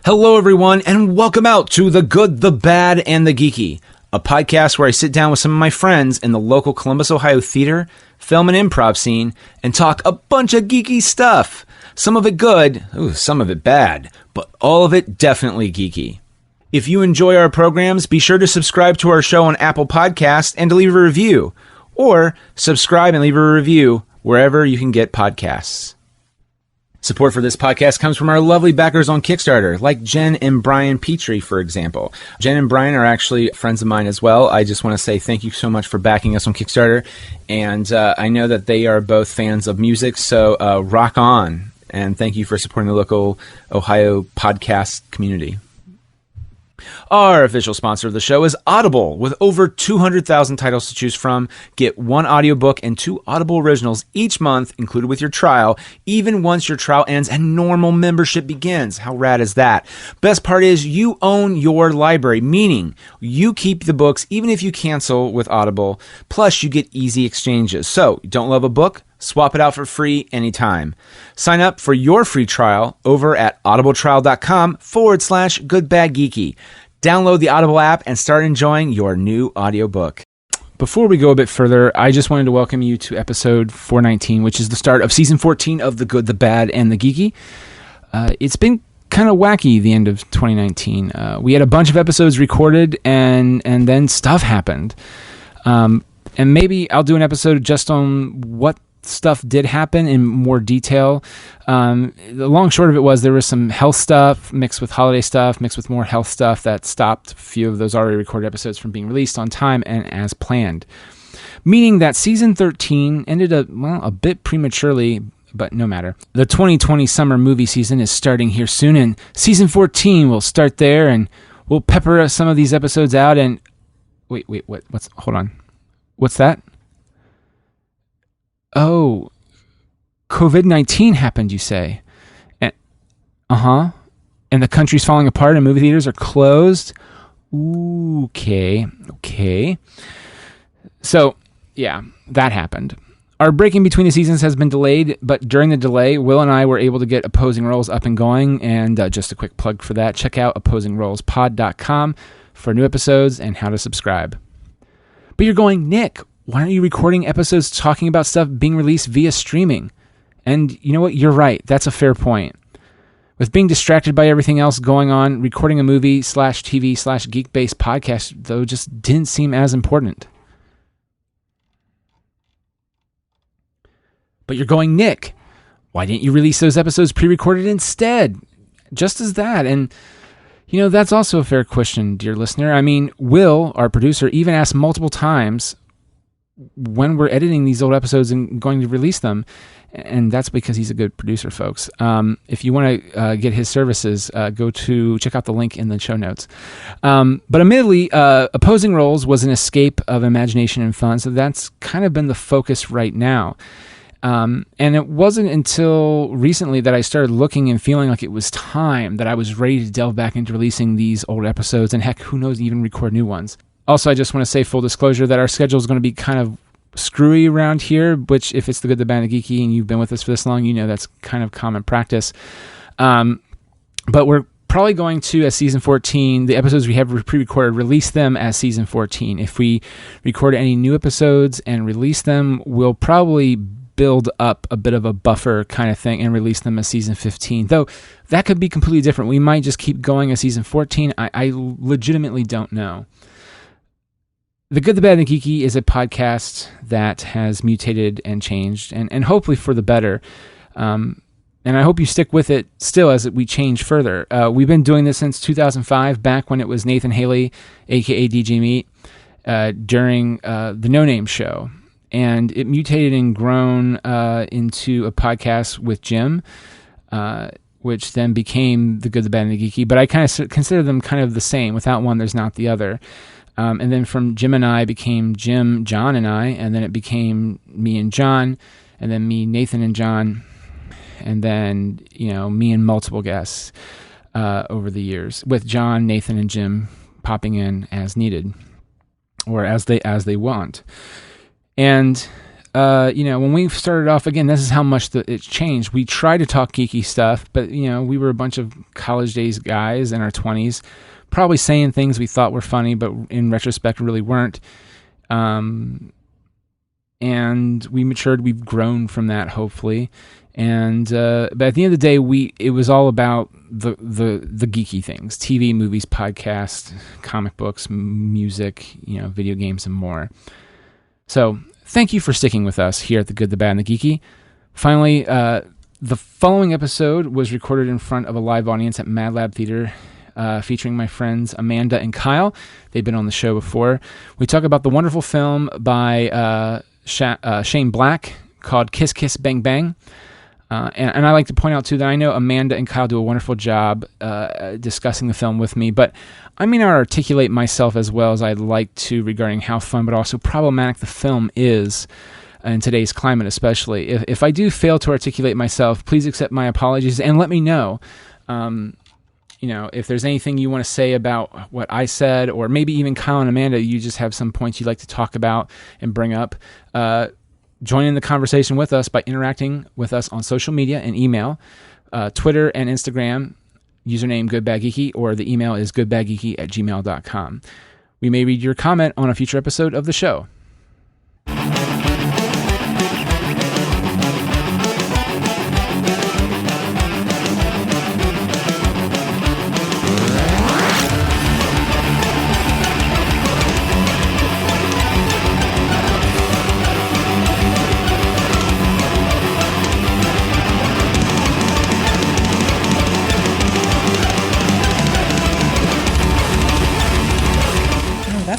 Hello, everyone, and welcome out to The Good, the Bad, and the Geeky, a podcast where I sit down with some of my friends in the local Columbus, Ohio theater, film, and improv scene and talk a bunch of geeky stuff. Some of it good, some of it bad, but all of it definitely geeky. If you enjoy our programs, be sure to subscribe to our show on Apple Podcasts and to leave a review, or subscribe and leave a review wherever you can get podcasts. Support for this podcast comes from our lovely backers on Kickstarter, like Jen and Brian Petrie, for example. Jen and Brian are actually friends of mine as well. I just want to say thank you so much for backing us on Kickstarter. And I know that they are both fans of music, so rock on. And thank you for supporting the local Ohio podcast community. Our official sponsor of the show is Audible. With over 200,000 titles to choose from, get one audiobook and 2 Audible originals each month included with your trial, even once your trial ends and normal membership begins. How rad is that? Best part is you own your library, meaning you keep the books even if you cancel with Audible. Plus, you get easy exchanges. So, don't love a book? Swap it out for free anytime. Sign up for your free trial over at audibletrial.com/goodbadgeeky. Download the Audible app and start enjoying your new audiobook. Before we go a bit further, I just wanted to welcome you to episode 419, which is the start of season 14 of The Good, the Bad, and the Geeky. It's been kind of wacky the end of 2019. We had a bunch of episodes recorded and then stuff happened. And maybe I'll do an episode just on what stuff did happen in more detail. The long short of it was there was some health stuff mixed with holiday stuff, mixed with more health stuff that stopped a few of those already recorded episodes from being released on time and as planned. Meaning that season 13 ended a bit prematurely, but no matter. The 2020 summer movie season is starting here soon, and season 14 will start there, and we'll pepper some of these episodes out and... Wait, hold on. What's that? Oh, COVID-19 happened, you say? And the country's falling apart and movie theaters are closed? Ooh, okay. So, yeah, that happened. Our breaking between the seasons has been delayed, but during the delay, Will and I were able to get Opposing Roles up and going, and just a quick plug for that, check out OpposingRolesPod.com for new episodes and how to subscribe. But you're going, Nick, why aren't you recording episodes talking about stuff being released via streaming? And you know what? You're right. That's a fair point. With being distracted by everything else going on, recording a movie/TV/geek-based podcast, though, just didn't seem as important. But you're going, Nick, why didn't you release those episodes pre-recorded instead? Just as that. And, you know, that's also a fair question, dear listener. I mean, Will, our producer, even asked multiple times when we're editing these old episodes and going to release them, and that's because he's a good producer, folks. If you want to get his services, check out the link in the show notes. But admittedly, Opposing Roles was an escape of imagination and fun, so that's kind of been the focus right now. And it wasn't until recently that I started looking and feeling like it was time that I was ready to delve back into releasing these old episodes, and heck, who knows, even record new ones. Also, I just want to say, full disclosure, that our schedule is going to be kind of screwy around here, which if it's The Good, the Bad, and the Geeky, and you've been with us for this long, you know that's kind of common practice. But we're probably going to, as season 14, the episodes we have pre-recorded, release them as season 14. If we record any new episodes and release them, we'll probably build up a bit of a buffer kind of thing and release them as season 15. Though that could be completely different. We might just keep going as season 14. I legitimately don't know. The Good, the Bad, and the Geeky is a podcast that has mutated and changed, and hopefully for the better. And I hope you stick with it still as we change further. We've been doing this since 2005, back when it was Nathan Haley, a.k.a. DJ Meat, during the No Name Show. And it mutated and grown into a podcast with Jim, which then became The Good, the Bad, and the Geeky. But I kind of consider them kind of the same. Without one, there's not the other. And then from Jim and I became Jim, John, and I, and then it became me and John, and then me, Nathan, and John, and then, you know, me and multiple guests over the years, with John, Nathan, and Jim popping in as needed, or as they want. And when we started off, again, this is how much it's changed. We tried to talk geeky stuff, but, we were a bunch of college days guys in our 20s, probably saying things we thought were funny, but in retrospect really weren't. And we matured, we've grown from that, hopefully. And but at the end of the day, it was all about the geeky things: TV, movies, podcasts, comic books, music, video games, and more. So thank you for sticking with us here at the Good, the Bad, and the Geeky. Finally, the following episode was recorded in front of a live audience at MadLab Theater, featuring my friends Amanda and Kyle. They've been on the show before. We talk about the wonderful film by Shane Black called Kiss Kiss Bang Bang. And I like to point out, too, that I know Amanda and Kyle do a wonderful job discussing the film with me, but I may not articulate myself as well as I'd like to regarding how fun but also problematic the film is in today's climate especially. If I do fail to articulate myself, please accept my apologies and let me know. If there's anything you want to say about what I said, or maybe even Kyle and Amanda, you just have some points you'd like to talk about and bring up, join in the conversation with us by interacting with us on social media and email, Twitter and Instagram, username goodbadgeeky, or the email is goodbadgeeky@gmail.com. We may read your comment on a future episode of the show.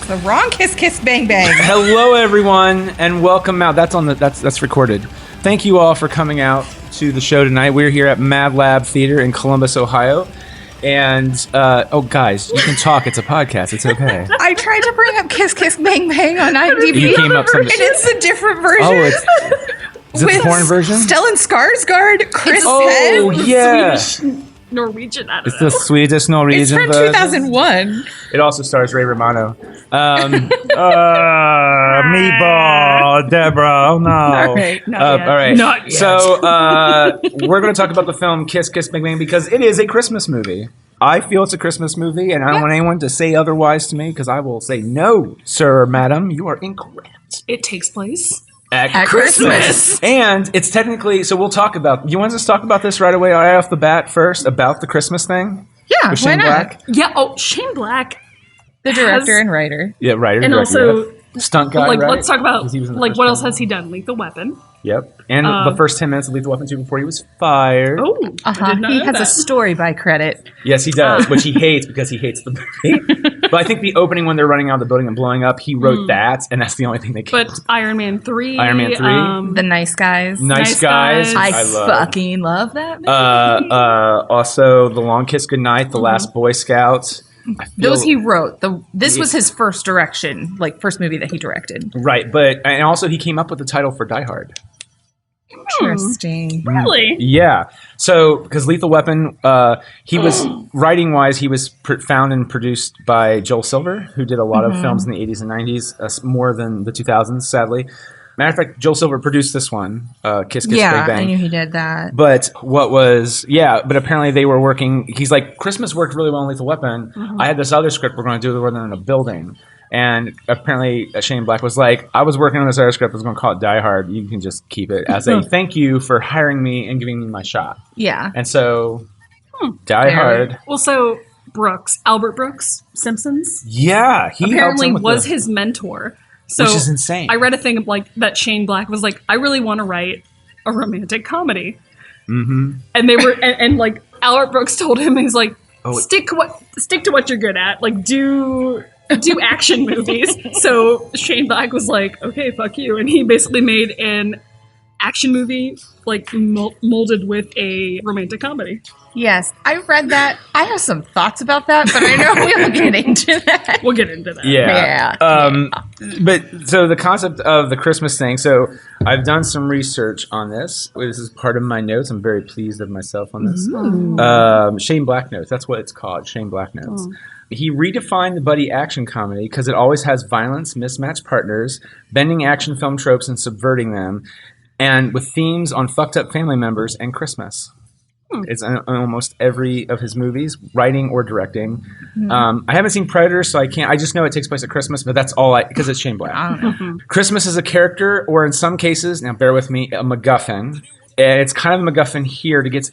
The wrong Kiss Kiss Bang Bang. Hello, everyone, and welcome out. That's recorded. Thank you all for coming out to the show tonight. We're here at MadLab Theater in Columbus, Ohio. And, guys, you can talk. It's a podcast. It's okay. I tried to bring up Kiss Kiss Bang Bang on IMDb. You came up some... And it's a different version. Oh, is it the porn version? Stellan Skarsgård, Chris Penn. Oh, yeah. Swedish, Norwegian, I don't know. It's the Swedish Norwegian version. It's from 2001. It also stars Ray Romano. Meatball, Deborah, oh no. All right, all right. Not yet. So, we're going to talk about the film Kiss Kiss Bang Bang because it is a Christmas movie. I feel it's a Christmas movie, and I don't want anyone to say otherwise to me because I will say, no, sir, madam, you are incorrect. It takes place at Christmas. And it's technically, so we'll talk about, you want us to talk about this right away, right off the bat first, about the Christmas thing? Yeah, with why Shane not? Black? Yeah, Shane Black. The director and writer. Yeah, writer. And director, also, stunt guy, right? Let's talk about, He was in the what first else film. has he done? Lethal Weapon. Yep. And the first 10 minutes of Lethal Weapon 2 before he was fired. Oh, I did not He know has that. a story by credit. Yes, he does, which he hates because he hates the movie. But I think the opening when they're running out of the building and blowing up, he wrote that, and that's the only thing they can. But Iron Man 3. The Nice Guys. Nice Guys. I fucking love that movie. Also, The Long Kiss Goodnight, The Last Boy Scout. Those he wrote. This was his first direction, first movie that he directed. Right, and also he came up with the title for Die Hard. Interesting. Really? Yeah. So, because Lethal Weapon, he was, writing-wise, he was found and produced by Joel Silver, who did a lot of films in the 80s and 90s, more than the 2000s, sadly. Matter of fact, Joel Silver produced this one, Kiss Kiss Bang Bang. Yeah, I knew he did that. But but apparently they were working, he's like, Christmas worked really well in Lethal Weapon. I had this other script we're going to do where they're in a building. And apparently Shane Black was like, I was working on this other script, I was going to call it Die Hard. You can just keep it as a thank you for hiring me and giving me my shot. Yeah. And so, Die Hard. Well, so Albert Brooks, Simpsons. Yeah. He apparently was his mentor. So which is insane. I read a thing that Shane Black was like, I really want to write a romantic comedy. Mm-hmm. And they were, and Albert Brooks told him, he's like, stick to what you're good at. Do action movies. So Shane Black was like, okay, fuck you. And he basically made an action movie, like molded with a romantic comedy. Yes, I read that. I have some thoughts about that, but I know we'll get into that. We'll get into that. Yeah. But so the concept of the Christmas thing. So I've done some research on this. This is part of my notes. I'm very pleased of myself on this. Shane Black Notes. That's what it's called. Shane Black Notes. He redefined the buddy action comedy because it always has violence, mismatched partners, bending action film tropes and subverting them, and with themes on fucked up family members and Christmas. It's in almost every of his movies, writing or directing. I haven't seen Predator, so I can't. I just know it takes place at Christmas, but that's all because it's Shane Black. I don't know. Christmas is a character, or in some cases, now bear with me, a MacGuffin. And it's kind of a MacGuffin here to get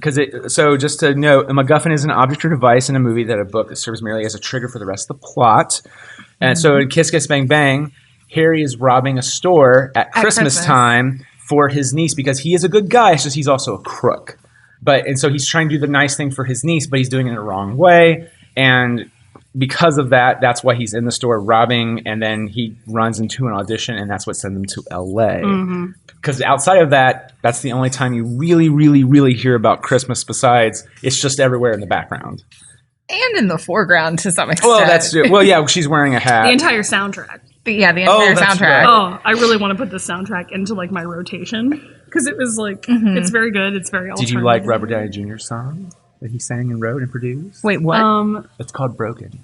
so just to note, a MacGuffin is an object or device in a movie that a book that serves merely as a trigger for the rest of the plot. And so in Kiss Kiss Bang Bang, Harry is robbing a store at Christmas time for his niece because he is a good guy. It's just he's also a crook. And so he's trying to do the nice thing for his niece, but he's doing it in the wrong way. And because of that, that's why he's in the store robbing, and then he runs into an audition, and that's what sends him to L.A. Because outside of that, that's the only time you really, really, really hear about Christmas. Besides, it's just everywhere in the background. And in the foreground to some extent. Well, that's true. Well, yeah, she's wearing a hat. The entire soundtrack. The entire soundtrack. Right. Oh, I really want to put the soundtrack into like my rotation because it was like it's very good. It's very alternative. Did you like Robert Downey Jr.'s song that he sang and wrote and produced? Wait, what? It's called Broken.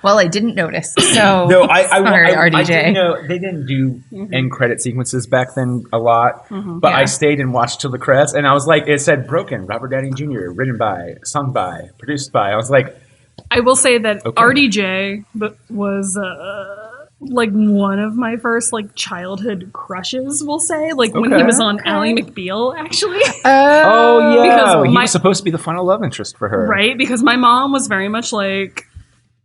Well, I didn't notice. So no, I RDJ. didn't know they didn't do end credit sequences back then a lot, but I stayed and watched till the credits, and I was like, it said Broken, Robert Downey Jr., written by, sung by, produced by. I was like, I will say that RDJ was like one of my first like childhood crushes. We'll say like when he was on Ally McBeal, actually. Oh yeah, because he was supposed to be the final love interest for her, right? Because my mom was very much like,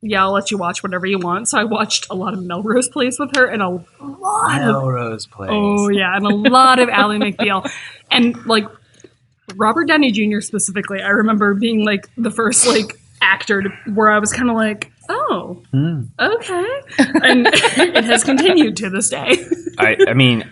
yeah, I'll let you watch whatever you want. So I watched a lot of Melrose Place with her and a lot Melrose Place. Oh yeah, and a lot of Ally McBeal, and like Robert Downey Jr. specifically. I remember being like the first like actor where I was kind of like, oh, okay, and it has continued to this day. I mean,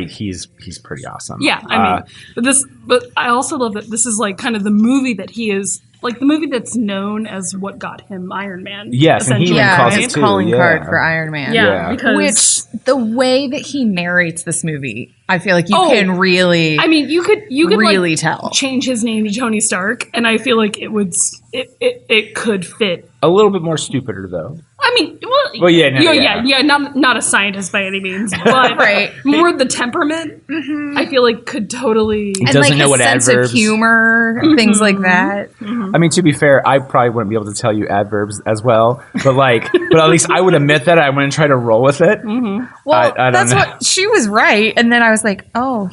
he's pretty awesome. Yeah, I mean, but I also love that this is like kind of the movie that he is. Like the movie that's known as what got him Iron Man. Yes, and he even calls it his too. calling card for Iron Man. Yeah, because which the way that he narrates this movie, I feel like you can really. I mean, you could really like, tell. Change his name to Tony Stark, and I feel like it could fit. A little bit more stupider though. I mean, not a scientist by any means, but more the temperament. I feel like could totally and doesn't like know his what sense adverbs. of humor, things like that. I mean, to be fair, I probably wouldn't be able to tell you adverbs as well, but at least I would admit that I wouldn't try to roll with it. Well, I that's don't know. what she was right, and then I was like, oh,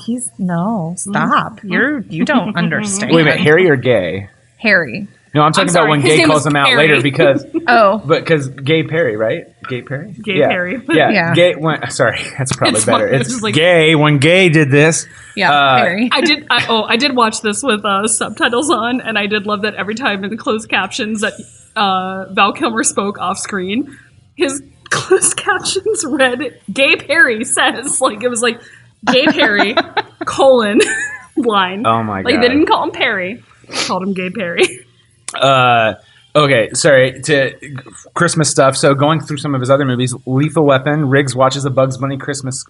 stop, you don't understand. Wait a minute, Harry or Gay? Harry. No, I'm talking about when his Gay name calls was him out Perry. later because because Gay Perry, right? Gay Perry? Perry. Yeah. Gay sorry, that's probably It's better. fine. It's It's like- Gay when Gay did this. Yeah, Perry. I did watch this with subtitles on, and I did love that every time in the closed captions that Val Kilmer spoke off screen, his closed captions read "Gay Perry says," like it was like "Gay Perry colon line." Oh my god! Like they didn't call him Perry, called him Gay Perry. Okay, sorry, to Christmas stuff. So going through some of his other movies, Lethal Weapon, Riggs watches a Bugs Bunny Christmas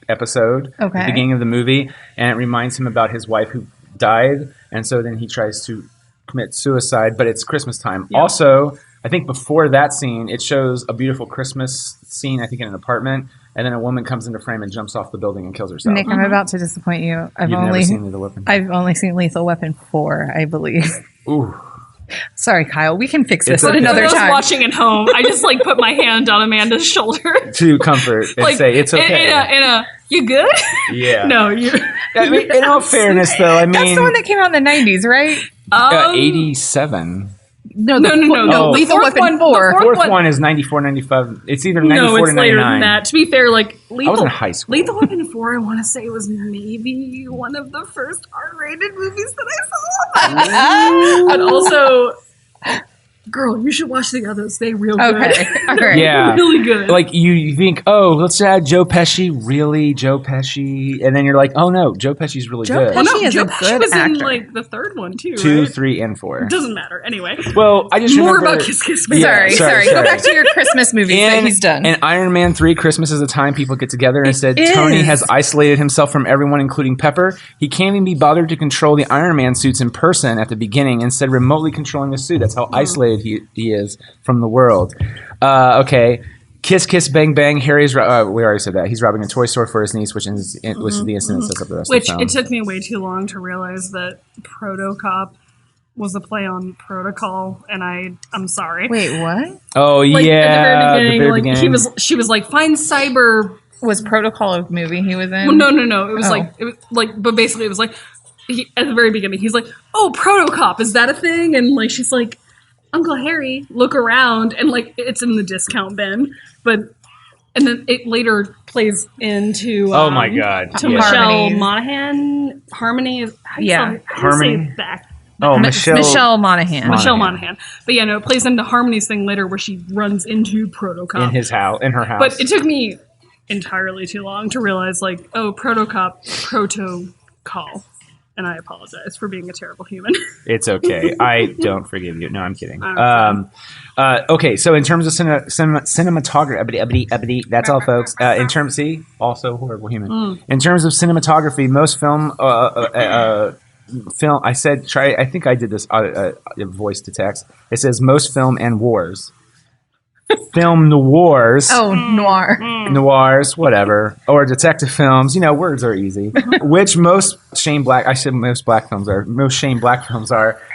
episode at the beginning of the movie, and it reminds him about his wife who died, and so then he tries to commit suicide, but it's Christmas time. Yeah. Also, I think before that scene, it shows a beautiful Christmas scene, I think in an apartment, and then a woman comes into frame and jumps off the building and kills herself. Nick, I'm about to disappoint you. You've never seen Lethal Weapon? I've only seen Lethal Weapon 4, I believe. Ooh. Sorry, Kyle. We can fix this It's at another For those time. watching at home, I just like put my hand on Amanda's shoulder to comfort and say it's okay. In a you good? Yeah. No, you. I mean, in all fairness, though, I mean that's the one that came out in the 90s, right? 87. No. Lethal Weapon 4. The fourth one is 94, 95. It's either 94 no, it's to 99. later than that. To be fair, like I was in high school. Lethal Weapon 4, I want to say was maybe one of the first R-rated movies that I saw. And also, girl, you should watch the others. They real good. Okay. All right. Yeah. Really good. Like you think, oh, let's add Joe Pesci. Really, Joe Pesci? And then you're like, oh no, Joe Pesci's really Joe good. Pesci is Joe a Pesci good was in actor. like the third one too. 2, right? 3, and 4. Doesn't matter. Anyway. Well, I just More remember, about Kiss Kiss Bang Yeah, Bang. Sorry. Go back to your Christmas movies that he's done. And Iron Man 3, Christmas is a time people get together. And instead, It Tony is. has isolated himself from everyone, including Pepper. He can't even be bothered to control the Iron Man suits in person at the beginning, instead remotely controlling the suit. That's how isolated he is from the world. Okay. Kiss Kiss Bang Bang. Harry's we already said that. He's robbing a toy store for his niece, which is the incident sets up the rest of the Which film. it took me way too long to realize that Protocop was a play on Protocol, and I'm sorry. Wait, what? Oh Like yeah, at the very beginning, beginning. she was like, find cyber. Was Protocol a movie he was in? Well, no. It was Oh. but basically it was like at the very beginning he's like, oh, Protocop, is that a thing? And like she's like, Uncle Harry, look around, and like it's in the discount bin, and then it later plays into Oh my God, to yeah. Michelle Harmony. Monaghan. Harmony is how do you Yeah. say- how do you Harmony. say that? Oh, Michelle. Michelle Monaghan. Michelle Monaghan. But yeah, no, it plays into Harmony's thing later where she runs into Protocop. in his house, in her house. But it took me entirely too long to realize, like, oh, Protocop, Protocol. And I apologize for being a terrible human. It's okay. I don't forgive you. No, I'm kidding. Okay. Okay, so in terms of cinematography, that's all, folks. In terms, see, also horrible human. In terms of cinematography, most film, I said, try. I think I did this voice to text. It says most film and wars. Film noirs. Oh, noir. Noirs, whatever, or detective films. You know, words are easy. Which most Shane Black films are,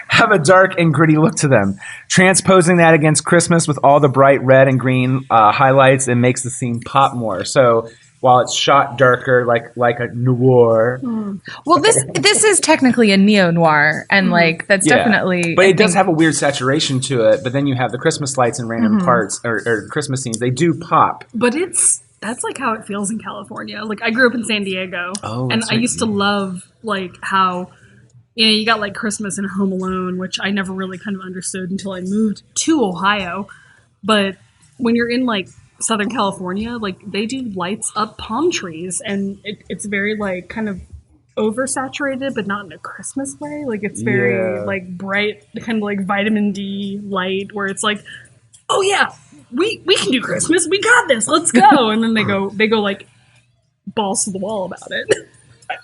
have a dark and gritty look to them. Transposing that against Christmas with all the bright red and green highlights, it makes the scene pop more. So while it's shot darker, like a noir, Well, this is technically a neo-noir, and like that's definitely. But I it does think- have a weird saturation to it. But then you have the Christmas lights and random parts or Christmas scenes. They do pop. But that's like how it feels in California. Like I grew up in San Diego, Oh, and that's I right. used to love like how you got like Christmas and Home Alone, which I never really kind of understood until I moved to Ohio. But when you're in like Southern California, like they do lights up palm trees, and it's very like kind of oversaturated, but not in a Christmas way. Like it's very Yeah. like bright, kind of like vitamin D light, where it's like, oh yeah, we can do Christmas. We got this. Let's go. And then they go like balls to the wall about it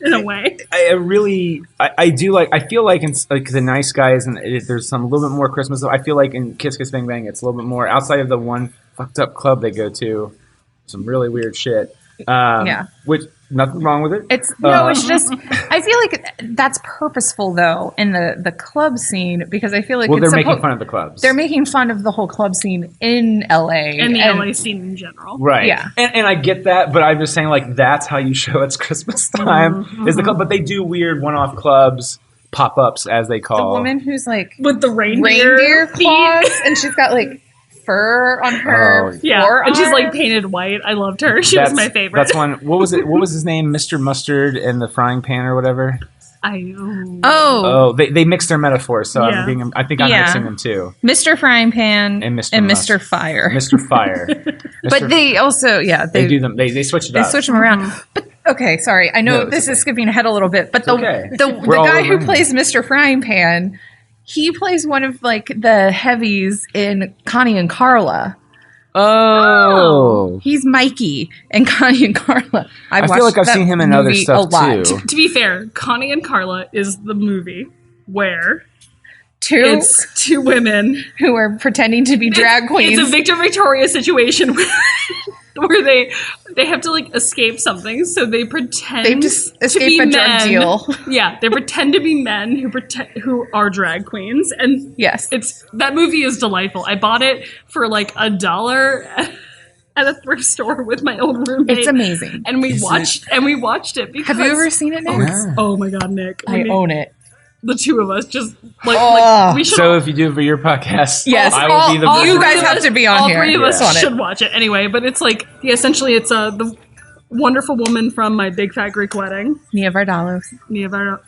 in a way. I do like. I feel like in like the Nice Guys, and there's some a little bit more Christmas. I feel like in Kiss Kiss Bang Bang, it's a little bit more outside of the one fucked up club they go to. Some really weird shit. Which nothing wrong with it. It's just. I feel like that's purposeful though in the club scene, because I feel like Well, it's they're making fun of the clubs. They're making fun of the whole club scene in LA And the LA scene in general. Right. Yeah. And I get that, but I'm just saying, like, that's how you show it's Christmas time is the club. But they do weird one-off clubs, pop-ups, as they The call. woman who's like With the reindeer feet. claws, and she's got like fur on her Yeah, forearm. and she's like painted white. I loved her. She was my favorite. That's one. What was it? What was his name? Mr. Mustard and the Frying Pan or whatever. Oh, Oh, they mixed their metaphors, so Yeah. I think I'm Yeah. mixing them too. Mr. Frying Pan And Mr. Mr. Fire. Mr. Fire. But they also, they do them. They switch it They up. switch them around. But okay, sorry. I know No, it's this okay. is skipping ahead a little bit, but okay. the We're all guy who learning. plays Mr. Frying Pan, he plays one of like the heavies in Connie and Carla. Oh. He's Mikey in Connie and Carla. I feel like I've seen him in other stuff too. To be fair, Connie and Carla is the movie where It's it's two women. who are pretending to be drag queens. It's a Victor Victoria situation where they have to like escape something, so they pretend They just to escape be a drug men. deal. Yeah, they pretend to be men who are drag queens, and Yes. that movie is delightful. I bought it for like $1 at a thrift store with my old roommate. It's amazing. and we watched it because Have you ever seen it, Nick? Oh my god, Nick! I own it. The two of us just Oh. like we should. So if you do it for your podcast, Yes, I will be the all voice you of guys it. have to be on all here. three of us on it. should watch it anyway. But it's like essentially it's Wonderful Woman from My Big Fat Greek Wedding. Nia Vardalos.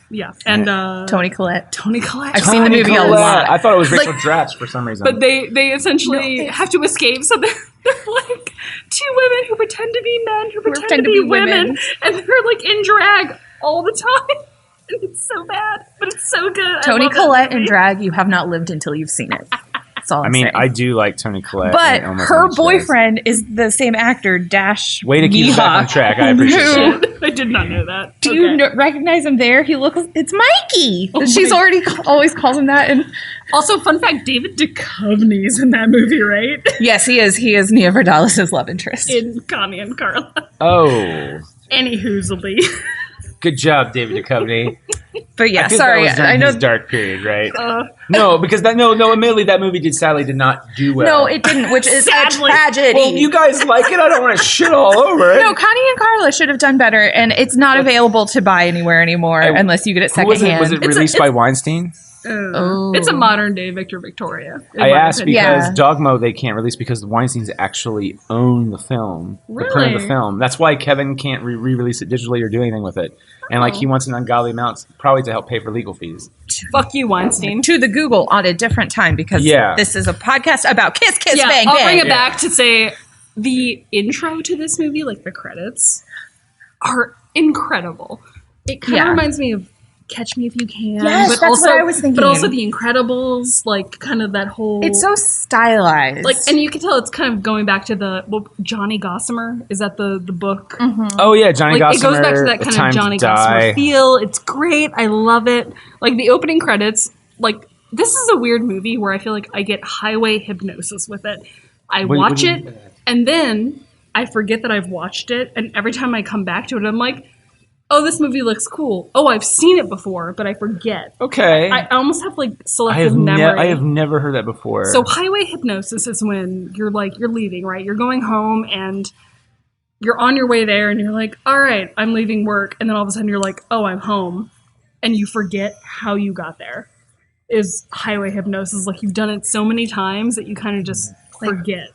Yeah. And Toni Collette. I've seen the movie a lot. I thought it was Rachel Dratch for some reason. But they essentially have to escape, so they're like two women who pretend to be men who pretend to be women, and they're like in drag all the time. And it's so bad, but it's so good. Toni Collette in drag, you have not lived until you've seen it. That's all I'm saying. I do like Toni Collette. But her boyfriend is the same actor, Dash Way to keep it back on track. I appreciate it. I did not know that. Do you recognize him there? It's Mikey. She's always calls him that. And also, fun fact, David Duchovny's in that movie, right? Yes, he is. He is Nia Vardalos' love interest. In Connie and Carla. Oh. Any whoozily. Good job, David Duchovny. But yeah, sorry. I know his dark period, right? No, because admittedly, that movie sadly did not do well. No, it didn't, which is a tragedy. Well, you guys like it. I don't want to shit all over it. No, Connie and Carla should have done better, and it's not available to buy anywhere anymore unless you get it secondhand. Was it released by Weinstein? It's a modern day Victor Victoria. I asked because Dogmo they can't release because the Weinsteins actually own the film, the print of the film. That's why Kevin can't re-release it digitally or do anything with it. And he wants an ungodly amount, probably to help pay for legal fees. Fuck you, Weinstein. To the Google on a different time because this is a podcast about Kiss Kiss Bang Bang. I'll bring it back to say the intro to this movie, like the credits, are incredible. It kind of reminds me of Catch Me If You Can. Yes, but that's also, what I was thinking. But also The Incredibles, like kind of that whole... It's so stylized. Like, and you can tell it's kind of going back to Johnny Gossamer. Is that the book? Mm-hmm. Oh yeah, Johnny Gossamer. It goes back to that kind of Johnny Gossamer feel. It's great. I love it. Like the opening credits, like this is a weird movie where I feel like I get highway hypnosis with it. I watch it and then I forget that I've watched it. And every time I come back to it, I'm like, oh, this movie looks cool. Oh, I've seen it before, but I forget. Okay. I almost have like selective memory. I have never heard that before. So highway hypnosis is when you're leaving, right? You're going home and you're on your way there and you're like, all right, I'm leaving work. And then all of a sudden you're like, oh, I'm home. And you forget how you got there. Is highway hypnosis. Like you've done it so many times that you kind of just forget.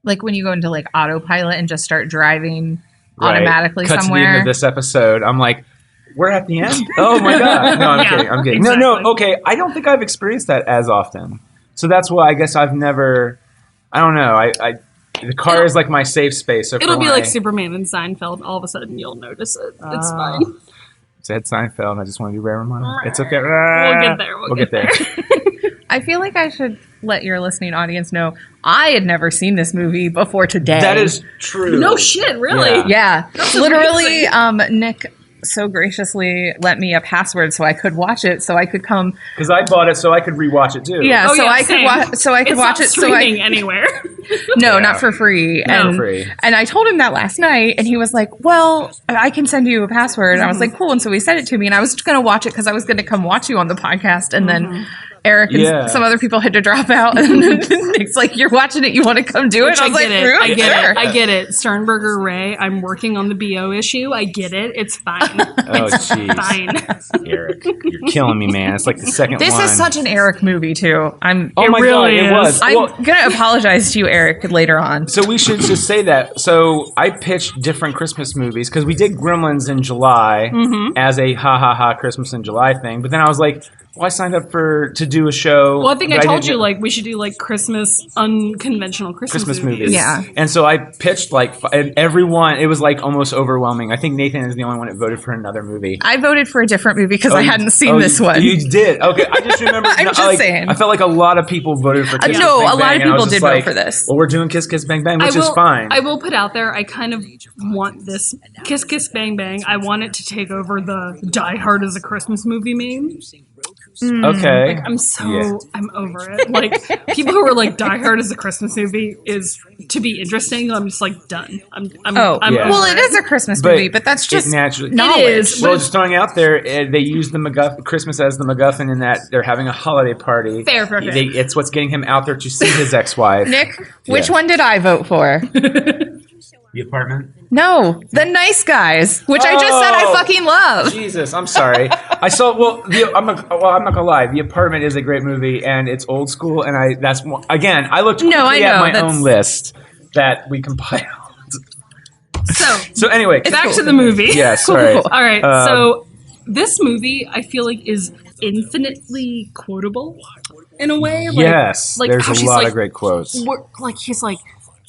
Like when you go into like autopilot and just start driving automatically Cut somewhere. To the end of this episode, I'm like, we're at the end? Oh my God. No, I'm kidding. I'm kidding. Exactly. No, okay. I don't think I've experienced that as often. So that's why I guess I've never, I don't know. The car is like my safe space. So it'll be like Superman and Seinfeld. All of a sudden you'll notice it. It's fine. Said Seinfeld. I just want to be rare reminder. It's okay. We'll get there. We'll get there. I feel like I should let your listening audience know I had never seen this movie before today. That is true. No shit, really? Yeah. Literally, Nick so graciously lent me a password so I could watch it, so I could come. Because I bought it so I could rewatch it too. Yeah, I could it's watch not it. Streaming anywhere. No, not for free. Not free. And I told him that last night, and he was like, "Well, I can send you a password." And I was like, "Cool." And so he sent it to me, and I was just going to watch it because I was going to come watch you on the podcast, and then Eric and some other people had to drop out, and Nick's like, "You're watching it. You want to come do it?" Which I was like, I get it. Sternberger Ray, I'm working on the BO issue. I get it. It's fine. Oh, jeez. Fine. Eric, you're killing me, man. It's like the second This one. is such an Eric movie, too. Oh my God, it was. I'm going to apologize to you, Eric, later on. So we should just say that. So I pitched different Christmas movies because we did Gremlins in July as a ha Christmas in July thing. But then I was like, well, I signed up to do a show. Well, I think I told you we should do Christmas unconventional Christmas movies. Yeah. And so I pitched and everyone. It was almost overwhelming. I think Nathan is the only one that voted for another movie. I voted for a different movie because I hadn't seen this one. You did? Okay. I just remember. I'm just saying. I felt like a lot of people voted for Kiss Kiss Bang Bang. No, a lot of people did vote for this. Well, we're doing Kiss Kiss Bang Bang, which is fine. I will put out there, I kind of want this Kiss Kiss Bang Bang. I want it to take over the Die Hard as a Christmas movie meme. Okay. I'm over it. People who are Die Hard as a Christmas movie is to be interesting. I'm just done. Well, it is a Christmas movie, but that's just naturally knowledge. It is. Well, just throwing out there, they use the Christmas as the MacGuffin in that they're having a holiday party. Fair. It's what's getting him out there to see his ex-wife. Nick, which one did I vote for? The Apartment? No, The Nice Guys, which I just said I fucking love. Jesus, I'm sorry. I saw. I'm not gonna lie. The Apartment is a great movie, and it's old school. And I looked quickly at my own list that we compiled. So anyway, back to the movie. Yeah, sorry. All right, so this movie I feel like is infinitely quotable in a way. Yes, like there's how a she's lot like, of great quotes. He's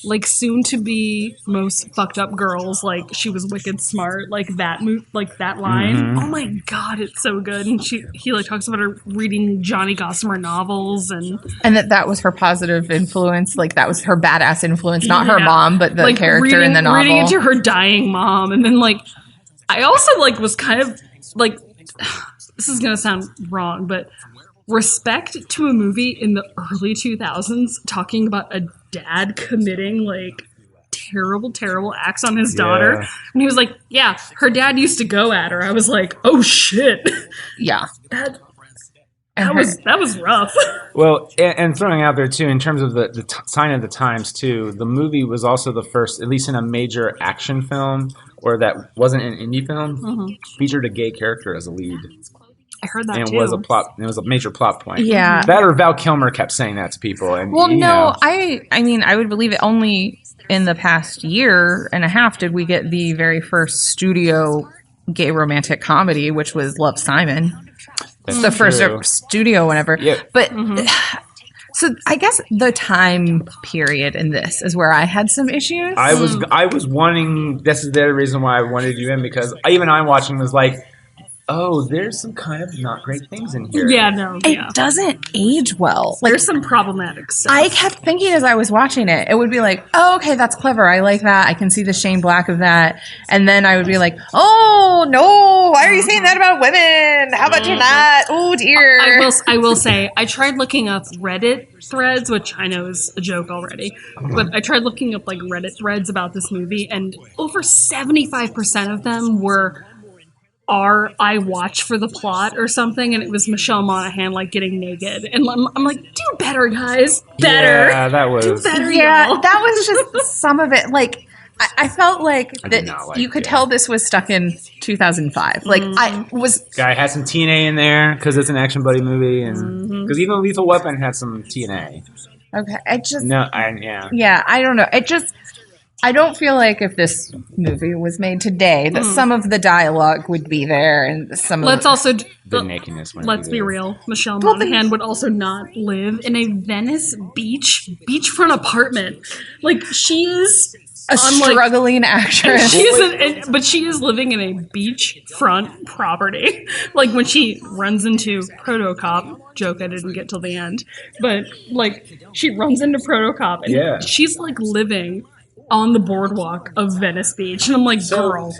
like soon to be most fucked up girls. Like she was wicked smart. Like that line. Mm-hmm. Oh my god, it's so good. And he like talks about her reading Johnny Gossamer novels and that was her positive influence. Like that was her badass influence, not her mom, but the character in the novel. Reading into her dying mom, and then like I also like was kind of like this is gonna sound wrong, but respect to a movie in the early 2000s talking about a dad committing like terrible acts on his daughter. And he was like, yeah, her dad used to go at her. I was like, oh shit. Yeah. That was rough. Well, and throwing out there too, in terms of the sign of the times too, the movie was also the first, at least in a major action film, or that wasn't an indie film, featured a gay character as a lead. I heard that and too. It was a major plot point. Yeah. That or Val Kilmer kept saying that to people. And, I mean, I would believe it only in the past year and a half did we get the very first studio gay romantic comedy, which was Love, Simon. It's the first studio whenever. Yeah. But so I guess the time period in this is where I had some issues. I was wanting, this is the other reason why I wanted you in, because even I watching was like, oh, there's some kind of not great things in here. Yeah, no. It doesn't age well. Like, there's some problematic stuff. I kept thinking as I was watching it, it would be like, oh, okay, that's clever. I like that. I can see the Shane Black of that. And then I would be like, oh, no, why are you saying that about women? How about you not? Oh, dear. I will say, I tried looking up Reddit threads, which I know is a joke already, but I tried looking up like Reddit threads about this movie, and over 75% of them were I watch for the plot or something, and it was Michelle Monaghan like getting naked, and I'm like, do better, guys, better. Yeah, that was. Do better, yeah, y'all. that was just some of it. Like, I felt like that you could tell this was stuck in 2005. Like, Guy had some TNA in there because it's an action buddy movie, and because even Lethal Weapon had some TNA. Okay, Yeah, I don't know. I don't feel like if this movie was made today that some of the dialogue would be there, and some let's of also the nakedness. Let's be real. Michelle Monaghan would also not live in a Venice beachfront apartment. Like, she is a struggling actress. But she is living in a beachfront property. Like, when she runs into Protocop, joke I didn't get till the end, but like she runs into Protocop and she's like living on the boardwalk of Venice Beach. And I'm like, girl,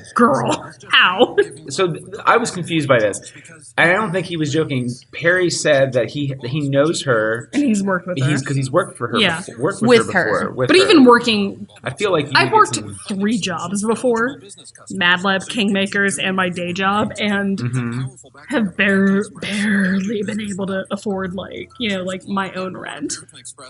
how? So I was confused by this. I don't think he was joking. Perry said that he knows her. And he's worked with her. Because he's worked for her. Yeah. Worked with her before. Even working... I feel like I've worked 3 jobs before. MadLab, Kingmakers, and my day job. And have barely been able to afford, like my own rent.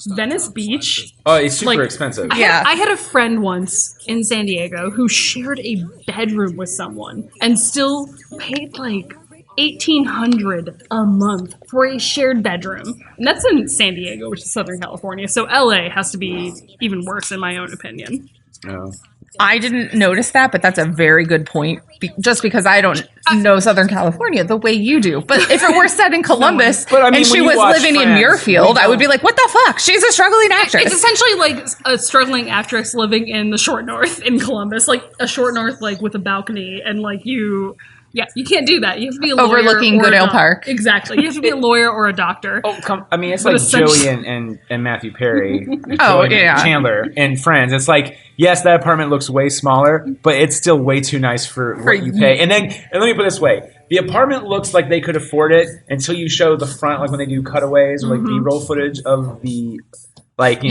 Venice Beach... Oh, it's super expensive. I had a friend once in San Diego who shared a bedroom with someone and still paid like $1,800 a month for a shared bedroom. And that's in San Diego, which is Southern California. So LA has to be even worse in my own opinion. Oh. I didn't notice that, but that's a very good point. Just because I don't know Southern California the way you do. But if it were set in Columbus and she was living in Muirfield, I would be like, what the fuck? She's a struggling actress. It's essentially like a struggling actress living in the Short North in Columbus. Like a Short North like with a balcony and like you... Yeah, you can't do that. You have to be a lawyer overlooking Goodale Park. Exactly. You have to be a lawyer or a doctor. It's like Joey and Matthew Perry. Chandler and Friends. It's like, yes, that apartment looks way smaller, but it's still way too nice for what you pay. And let me put it this way. The apartment looks like they could afford it until you show the front, like when they do cutaways or like B-roll footage of the... Like, and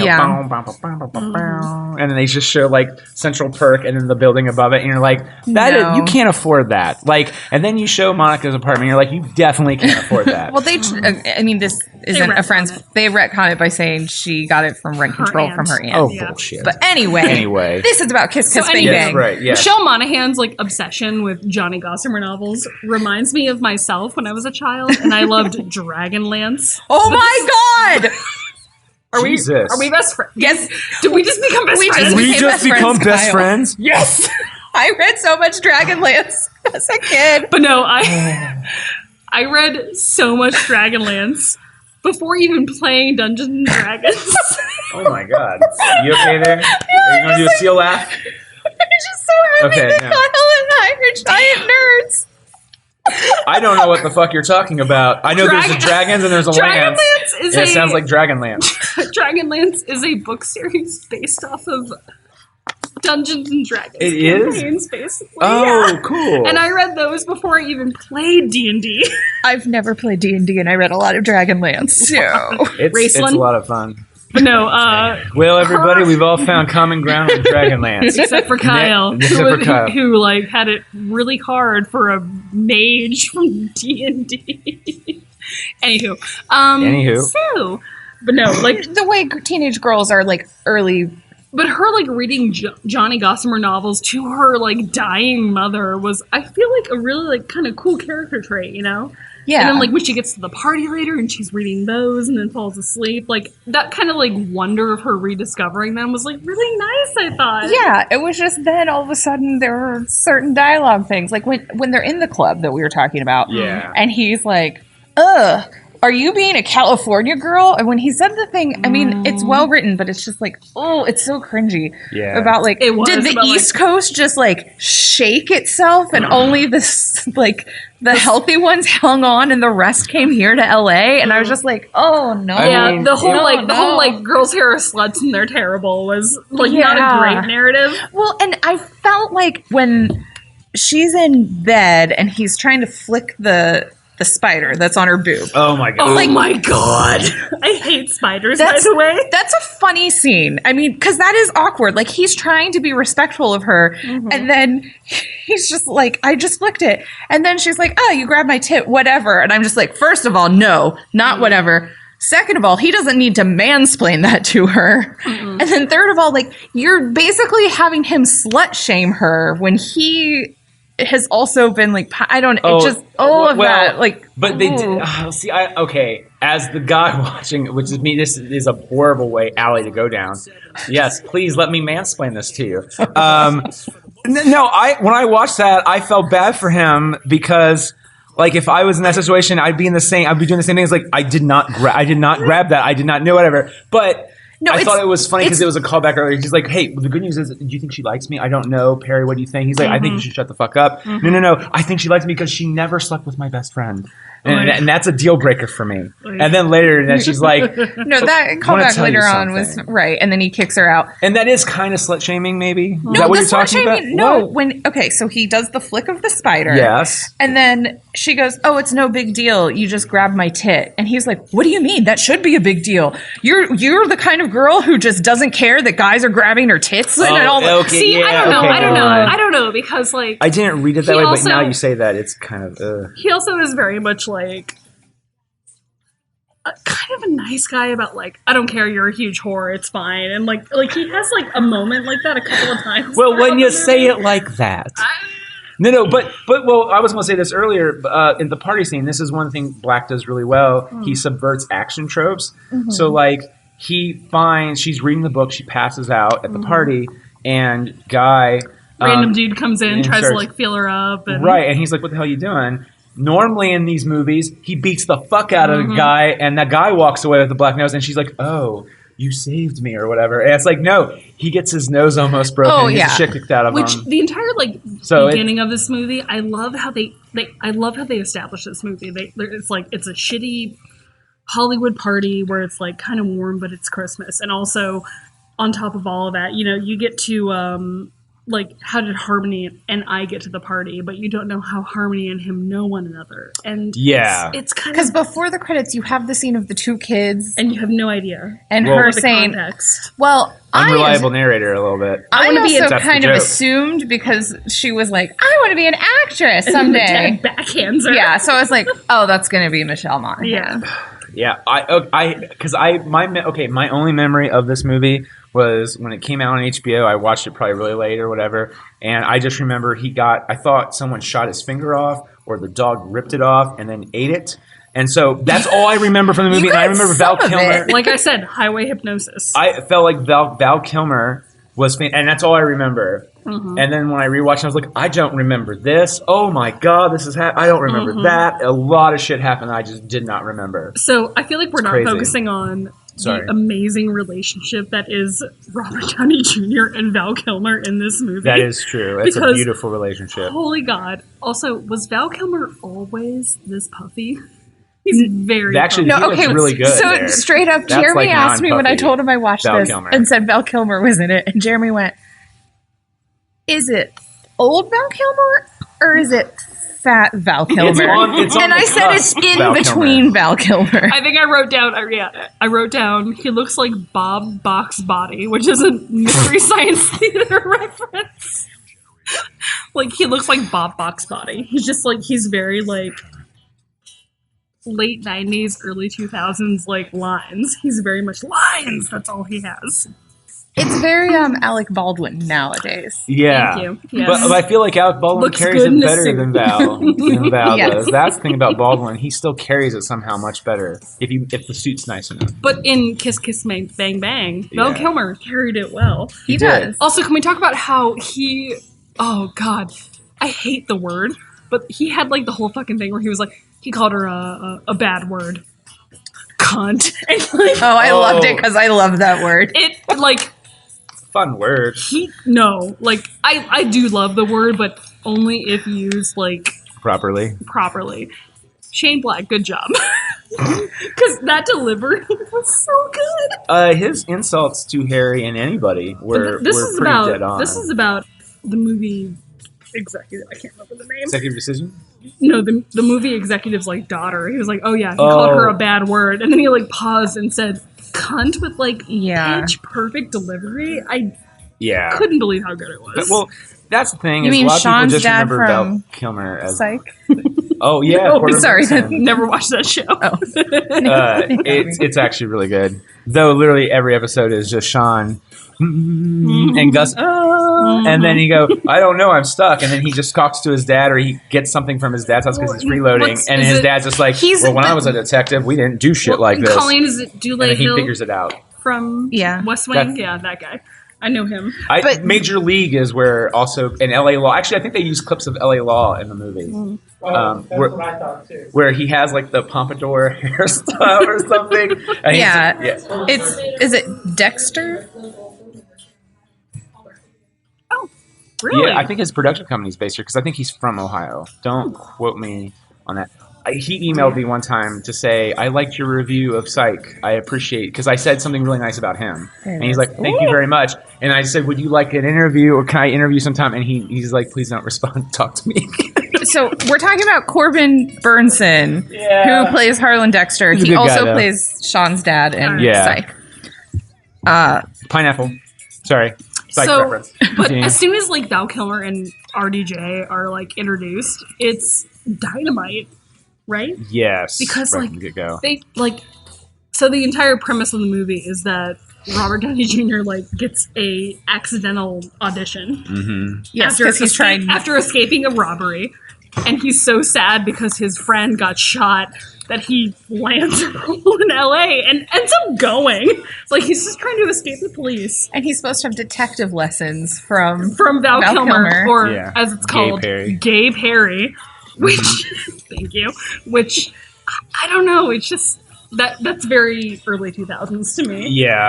then they just show like Central Perk and then the building above it, and you're like, you can't afford that. Like, and then you show Monica's apartment, and you're like, you definitely can't afford that. Well, this isn't a Friends. They retcon it by saying she got it from rent control from her aunt. Oh, bullshit. But anyway, this is about Kiss Kiss Bang Bang. Right, yes. Michelle Monaghan's like obsession with Johnny Gossamer novels reminds me of myself when I was a child, and I loved Dragonlance. Oh my god! Jesus. Are we best friends? Yes. Did we just become best friends? Did we just become best Kyle. friends? Yes. I read so much Dragonlance as a kid. But no, I read so much Dragonlance before even playing Dungeons and Dragons. Oh my god. You okay there? Are you going to do a seal laugh? I'm just so happy that Kyle and I are giant nerds. I don't know what the fuck you're talking about. I know there's a dragons and there's a lance. It sounds like Dragonlance. Dragonlance is a book series based off of Dungeons and Dragons. It is? Basically. Oh, cool. And I read those before I even played D&D. I've never played D&D, and I read a lot of Dragonlance. So it's a lot of fun. But no, well, everybody, we've all found common ground with Dragonlance. Except for Kyle, who like had it really hard for a mage from D&D. Anywho. So, but no, like the way teenage girls are like early. But her like reading Johnny Gossamer novels to her like dying mother was, I feel like, a really like kind of cool character trait, you know? Yeah. And then like when she gets to the party later and she's reading those and then falls asleep, like that kind of like wonder of her rediscovering them was like really nice, I thought. Yeah, it was just then all of a sudden there were certain dialogue things, like when they're in the club that we were talking about. Yeah. And he's like, are you being a California girl? And when he said the thing, I mean, it's well written, but it's just like, oh, it's so cringy. Yeah. About like, did the East Coast just like shake itself and only this like the healthy ones hung on and the rest came here to LA? And I was just like, oh no. I mean, the whole girls here are sluts and they're terrible was like not a great narrative. Well, and I felt like when she's in bed and he's trying to flick the spider that's on her boob. Oh my god. Oh my god. I hate spiders, by the way. That's a funny scene. I mean, because that is awkward. Like, he's trying to be respectful of her, and then he's just like, I just flicked it. And then she's like, oh, you grabbed my tit, whatever. And I'm just like, first of all, no, not whatever. Second of all, he doesn't need to mansplain that to her. And then third of all, like, you're basically having him slut shame her when he has also been like, I don't, it just, all of that, like. But they did, see, okay, as the guy watching, which is me, this is a horrible alley to go down. Yes, please let me mansplain this to you. No, when I watched that, I felt bad for him because, like, if I was in that situation, I'd be doing the same thing. It's like, I did not grab that. I did not know, whatever. But no, I thought it was funny because it was a callback earlier. He's like, hey, the good news is, do you think she likes me? I don't know. Perry, what do you think? He's like, I think you should shut the fuck up. No. I think she likes me because she never slept with my best friend. And that's a deal breaker for me. And then later, and then she's like, no, that callback later on was right. And then he kicks her out. And that is kind of slut shaming, maybe? Is no, that what you're talking about? No, so he does the flick of the spider. Yes. And then she goes, oh, it's no big deal. You just grabbed my tit. And he's like, what do you mean? That should be a big deal. You're the kind of girl who just doesn't care that guys are grabbing her tits and all that. Okay, see, I don't know because like I didn't read it that way, but now you say that it's kind of. He also is very much like kind of a nice guy about like, I don't care, you're a huge whore, it's fine, and like he has like a moment like that a couple of times. Well, when you say it like that. No, but well, I was going to say this earlier. In the party scene, this is one thing Black does really well. He subverts action tropes. So like he finds she's reading the book, she passes out at the party, and Guy random dude comes in, tries to like feel her up, and and he's like, "What the hell are you doing?" Normally in these movies, he beats the fuck out of the guy, and that guy walks away with the black nose, and she's like, "Oh, you saved me," or whatever. And it's like, no, he gets his nose almost broken. Oh, yeah. He gets the shit kicked out of him. Which the entire beginning of this movie, I love how they establish this movie. It's a shitty Hollywood party where it's like kind of warm, but it's Christmas, and also on top of all of that, you know, you get to like, how did Harmony and I get to the party? But you don't know how Harmony and him know one another. And it's kind of... Because before the credits, you have the scene of the two kids. And you have no idea. And her saying... Context. Well, unreliable narrator a little bit. I also kind of assumed because she was like, I want to be an actress someday. And the dad backhands her. Yeah, so I was like, oh, that's going to be Michelle Monaghan. Yeah. My only memory of this movie was when it came out on HBO. I watched it probably really late or whatever, and I just remember I thought someone shot his finger off or the dog ripped it off and then ate it, And so that's all I remember from the movie. And I remember Val Kilmer. Like I said, highway hypnosis. I felt like Val Kilmer was, and that's all I remember. Mm-hmm. And then when I rewatched, I was like, I don't remember this. Oh my God, this is I don't remember that. A lot of shit happened that I just did not remember. So I feel like we're not focusing on the amazing relationship that is Robert Downey Jr. and Val Kilmer in this movie. That is true. It's a beautiful relationship. Holy God. Also, was Val Kilmer always this puffy? He's very actually really good. So there. Straight up, that's Jeremy asked me when I told him I watched this and said Val Kilmer was in it, and Jeremy went, "Is it old Val Kilmer or is it fat Val Kilmer?" And I said it's in between Val Kilmer. I think I wrote down. I wrote down he looks like Bob Box Body, which is a Mystery Science Theater reference. Like he looks like Bob Box Body. He's just like he's very like late 90s, early 2000s like lines. He's very much lines. That's all he has. It's very Alec Baldwin nowadays. Yeah. Thank you. Yes. But I feel like Alec Baldwin carries it better than Val. Does. That's the thing about Baldwin. He still carries it somehow much better if the suit's nice enough. But in Kiss Kiss Bang Bang, Val Kilmer carried it well. He does. Also, can we talk about how he... Oh, God. I hate the word. But he had like the whole fucking thing where he was like... He called her a bad word. Cunt. And, like, I loved it because I love that word. It, like... Fun word. I do love the word, but only if used, like... Properly. Shane Black, good job. Because that delivery was so good. His insults to Harry and anybody were pretty dead on. This is about the movie executive. I can't remember the name. Executive decision? No, the movie executive's like daughter. He was like, oh yeah, he called her a bad word. And then he like paused and said, cunt with like pitch perfect delivery. I couldn't believe how good it was. Well, that's the thing. You mean a lot Sean's of people just dad remember from Val Kilmer as Psych? Oh yeah. Sorry, never watched that show. It's actually really good. Though literally every episode is just Sean and Gus, and then he go, I don't know, I'm stuck, and then he just talks to his dad, or he gets something from his dad's house because he's freeloading, and his dad's just like, well, when I was a detective, we didn't do shit like this. Colleen, is it Dooley and he figures it out from West Wing? That guy. I know him. But Major League is where also in LA Law. Actually, I think they use clips of LA Law in the movie. That's what I thought too. Where he has like the pompadour hairstyle or something. Is it Dexter? Oh, really? Yeah, I think his production company's based here because I think he's from Ohio. Don't quote me on that. He emailed me one time to say, I liked your review of Psych. I appreciate because I said something really nice about him. And he's like, thank you very much. And I said, would you like an interview or can I interview sometime? And he's like, please don't respond. Talk to me. So we're talking about Corbin Burnson, who plays Harlan Dexter. He also plays Sean's dad in Psych. Pineapple. Sorry. Psych reference. But as soon as like Val Kilmer and RDJ are like introduced, it's dynamite. Right? Yes. Because they like so the entire premise of the movie is that Robert Downey Jr. like gets a accidental audition. Mm-hmm. Yes, because he's trying after escaping a robbery, and he's so sad because his friend got shot that he lands in LA and ends up going. Like he's just trying to escape the police, and he's supposed to have detective lessons from Val Kilmer, or as it's called, Gabe Harry. Which, thank you. Which, I don't know. It's just that's very early 2000s to me. Yeah.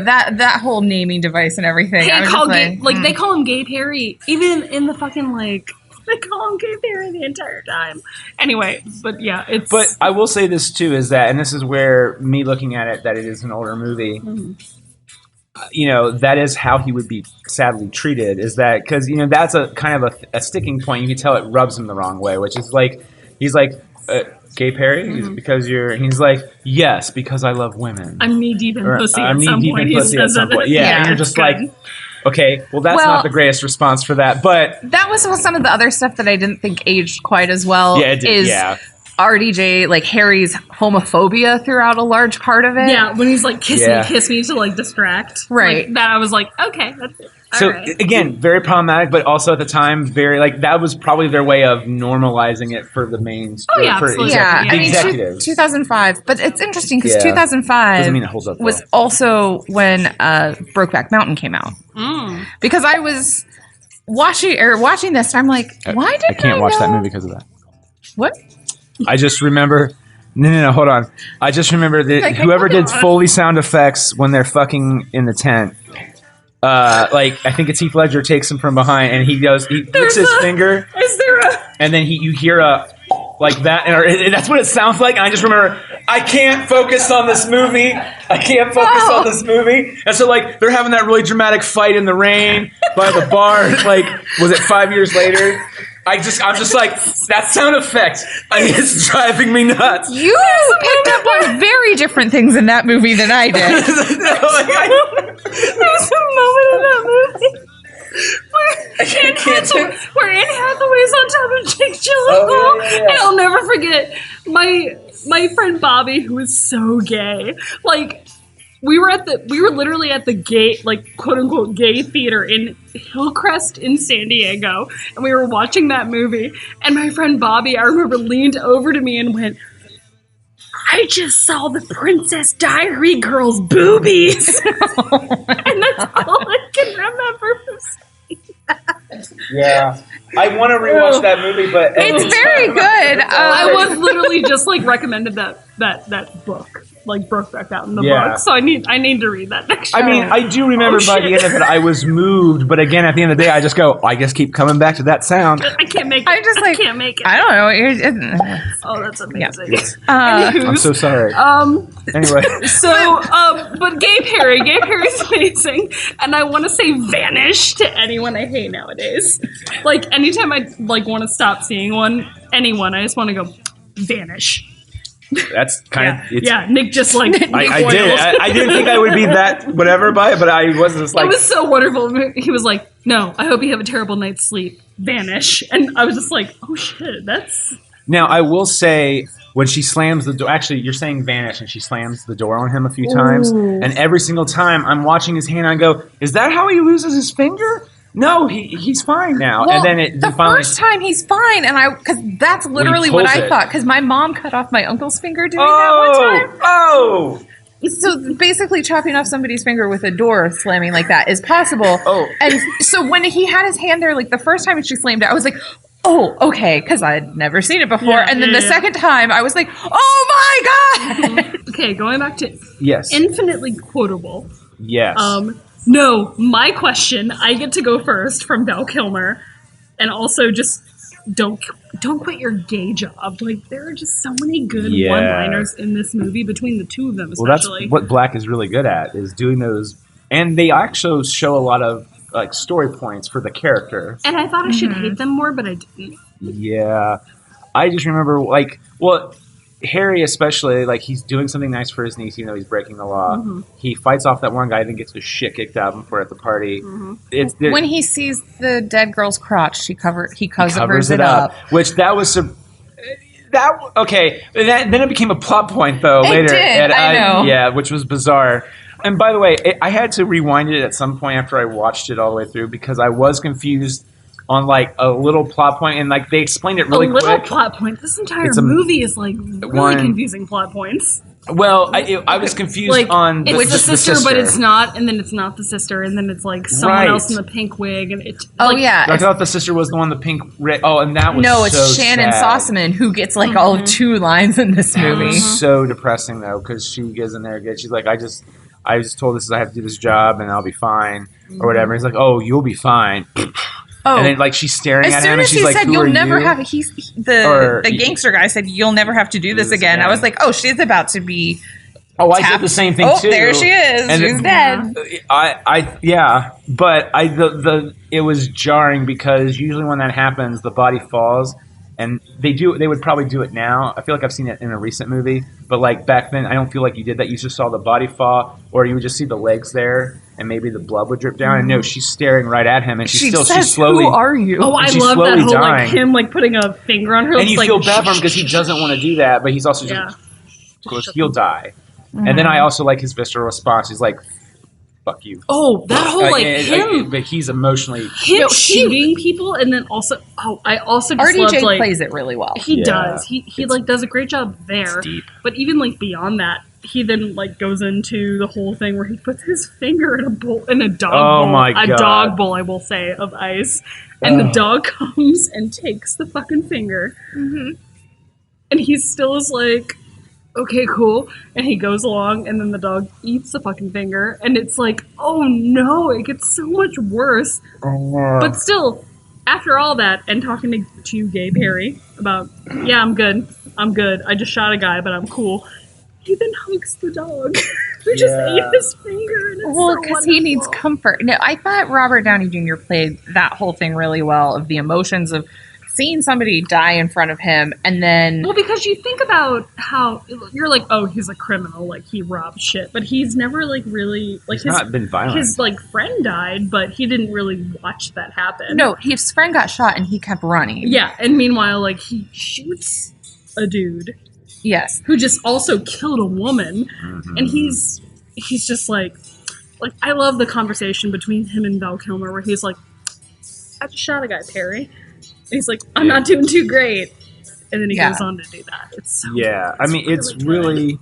That whole naming device and everything. They call him Gabe Harry, even in the fucking like. They call him Gabe Harry the entire time. Anyway, but yeah, it's. But I will say this too is that, and this is where me looking at it, that it is an older movie. Mm-hmm. That is how he would be sadly treated, is that because that's a kind of a sticking point. You can tell it rubs him the wrong way, which is like he's like Gabe Harry. Mm-hmm. Because he's like, yes, because I love women. I'm knee deep in pussy at some point. Yeah, and you're just like, okay, well that's not the greatest response for that, but that was some of the other stuff that I didn't think aged quite as well. Yeah, it did. RDJ, like Harry's homophobia throughout a large part of it. Yeah, when he's like, kiss me to like distract. Right. Like, that I was like, okay, that's it. So again, very problematic, but also at the time, very like that was probably their way of normalizing it for the main. Oh yeah, absolutely. Yeah, I mean, executives. 2005, but it's interesting because 2005 doesn't mean it holds up was well. also when Brokeback Mountain came out. Because I was watching this, and I'm like, why did I can't watch that know- movie because of that. What? I just remember. No, hold on. I just remember that Like, whoever did hold on. Foley sound effects when they're fucking in the tent. Like I think it's Heath Ledger takes him from behind and he licks his finger. Is there a... And then you hear a like that, and that's what it sounds like. And I just remember, I can't focus on this movie. I can't focus on this movie. And so, like, they're having that really dramatic fight in the rain by the bar. Like, was it 5 years later? I'm just like, that sound effect is driving me nuts. You picked up on very different things in that movie than I did. There's a moment in that movie where Anne Hathaway's on top of Jake Gyllenhaal, and I'll never forget my friend Bobby, who is so gay. Like, we were literally at the gay, like, quote unquote gay theater in Hillcrest in San Diego, and we were watching that movie. And my friend Bobby, I remember, leaned over to me and went, "I just saw the Princess Diary girl's boobies," and that's all I can remember from seeing that. Yeah, I want to rewatch that movie, but It's very good. I was literally just like recommended that book, like Brokeback Mountain, the book. So I need to read that next year. I mean, I do remember by the end of it, I was moved, but again, at the end of the day, I just go, I just keep coming back to that sound. I can't make it. I can't make it. I don't know. Oh, that's amazing. I'm so sorry. Anyway, So, but Gay Perry's amazing, and I want to say vanish to anyone I hate nowadays. Like, anytime I like want to stop seeing anyone, I just want to go vanish. that's kind of Yeah, Nick just like Nick I did. Boyles. I didn't think I would be that whatever by it, but I was just like, It was so wonderful. He was like, "No, I hope you have a terrible night's sleep. Vanish." And I was just like, "Oh shit, that's." Now I will say, when she slams the door, actually, you're saying vanish, and she slams the door on him a few times, and every single time I'm watching his hand, I go, "Is that how he loses his finger?" No, he's fine now. Well, and then the first time he's fine, and because that's literally what pulls I it. thought. Because my mom cut off my uncle's finger doing that one time. Oh, So basically, chopping off somebody's finger with a door slamming like that is possible. Oh. And so when he had his hand there, like the first time she slammed it, I was like, "Oh, okay," because I had never seen it before. Yeah, and then yeah, the yeah. second time, I was like, "Oh my god!" Okay, going back to yes, infinitely quotable. yes. No, my question, I get to go first from Val Kilmer, and also just don't quit your gay job. Like, there are just so many good Yeah. one-liners in this movie between the two of them, Well, that's especially. what Black is really good at, is doing those, and they actually show a lot of like story points for the character. And I thought I should hate them more, but I didn't. Yeah, I just remember Harry especially, like, he's doing something nice for his niece, even though he's breaking the law. Mm-hmm. He fights off that one guy, then gets his shit kicked out of him for at the party. Mm-hmm. When he sees the dead girl's crotch, he covers it up. up. Which that was okay. Then it became a plot point though It later. did, And I know. Yeah, which was bizarre. And by the way, I had to rewind it at some point after I watched it all the way through because I was confused on like a little plot point, and like they explained it really a little quick. plot point. This entire It's a- movie is like really one- confusing plot points. Well, I was confused Like, on it's the the sister, but it's not, and then it's not the sister, and then it's like someone Right. else in the pink wig, and it's Oh like, yeah. I thought the sister was the one, the pink. And that was No, it's so Shannon sad. Sossaman who gets like all of 2 lines in this movie. So depressing though, because she gets in there again. She's like, I just told this I have to do this job and I'll be fine or whatever. He's like, oh, you'll be fine. Oh, And then like she's staring as at him soon and as she's he like, said who you'll are never you? have Or- the gangster guy said you'll never have to do this again. I again. was like, oh, she's about to be Oh, I said tapped. the same thing Oh, too. there she is. And She's dead. But it was jarring because usually when that happens, the body falls And they would probably do it now. I feel like I've seen it in a recent movie, but like back then, I don't feel like you did that. You just saw the body fall, or you would just see the legs there, and maybe the blood would drip down. And no, she's staring right at him, and she's slowly. Who are you? Oh, I love that whole like him like putting a finger on her. And you like, feel bad for him because he doesn't want to do that, but he's also just goes, he'll die. And then I also like his visceral response. He's like, "Fuck you." Oh, that whole like him. But he's emotionally shooting people, and then also I also just RDJ love, like, plays it really well. He does. He like does a great job there. Deep. But even like beyond that, he then like goes into the whole thing where he puts his finger in a bowl in a dog bowl. My God. A dog bowl, I will say, of ice. And the dog comes and takes the fucking finger. Mm-hmm. And he still is like, okay, cool. And he goes along, and then the dog eats the fucking finger. And it's like, oh no, it gets so much worse. But still, after all that, and talking to Gabe Harry about, yeah, I'm good. I just shot a guy, but I'm cool. He then hugs the dog who just ate his finger. And it's because he needs comfort. No, I thought Robert Downey Jr. played that whole thing really well, of the emotions of seeing somebody die in front of him, and then... Well, because you think about how... You're like, oh, he's a criminal, like, he robbed shit. But he's never, like, really... Like, he's not been violent. His, like, friend died, but he didn't really watch that happen. No, his friend got shot, and he kept running. Yeah, and meanwhile, like, he shoots a dude... Yes. Who just also killed a woman. Mm-hmm. And he's just like, I love the conversation between him and Val Kilmer where he's like, I just shot a guy, Perry. And he's like, I'm not doing too great. And then he goes on to do that. It's so good. I mean, it's really...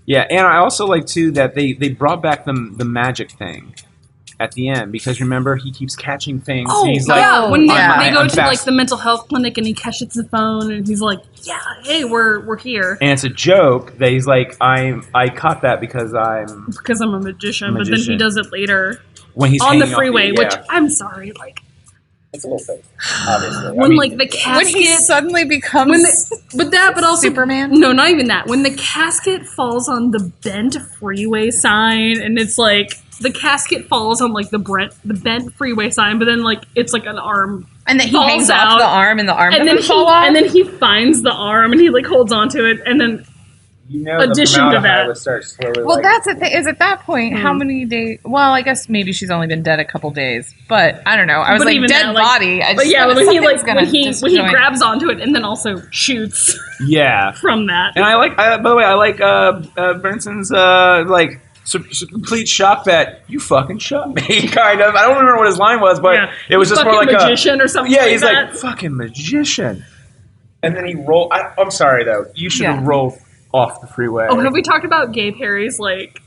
Yeah, and I also like, too, that they brought back the magic thing at the end, because remember, he keeps catching things. Oh, and he's when they go to like the mental health clinic and he catches the phone and he's like, yeah, hey, we're here. And it's a joke that he's like, I caught that because I'm a magician. But then he does it later when he's on the freeway, which I'm sorry, like it's a little fake, obviously. When like the casket when he suddenly becomes but also Superman. No, not even that. When the casket falls on the bent freeway sign, and it's like the casket falls on like the bent freeway sign, but then like it's like an arm, and then he hangs off the arm, and the arm doesn't fall off. And then he finds the arm, and he like holds onto it, and then. Addition to that, well, that's the thing. Is at that point, how many days? Well, I guess maybe she's only been dead a couple days, but I don't know. I was like, dead body. But when he grabs onto it and then also shoots. Yeah, from that. And I like. By the way, I like Benson's like complete shock that you fucking shot me. Kind of. I don't remember what his line was, but it was just more like magician or something. Yeah, he's like fucking magician. And then he rolled. I'm sorry though. You should have rolled off the freeway. Oh, have we talked about Gabe Harry's like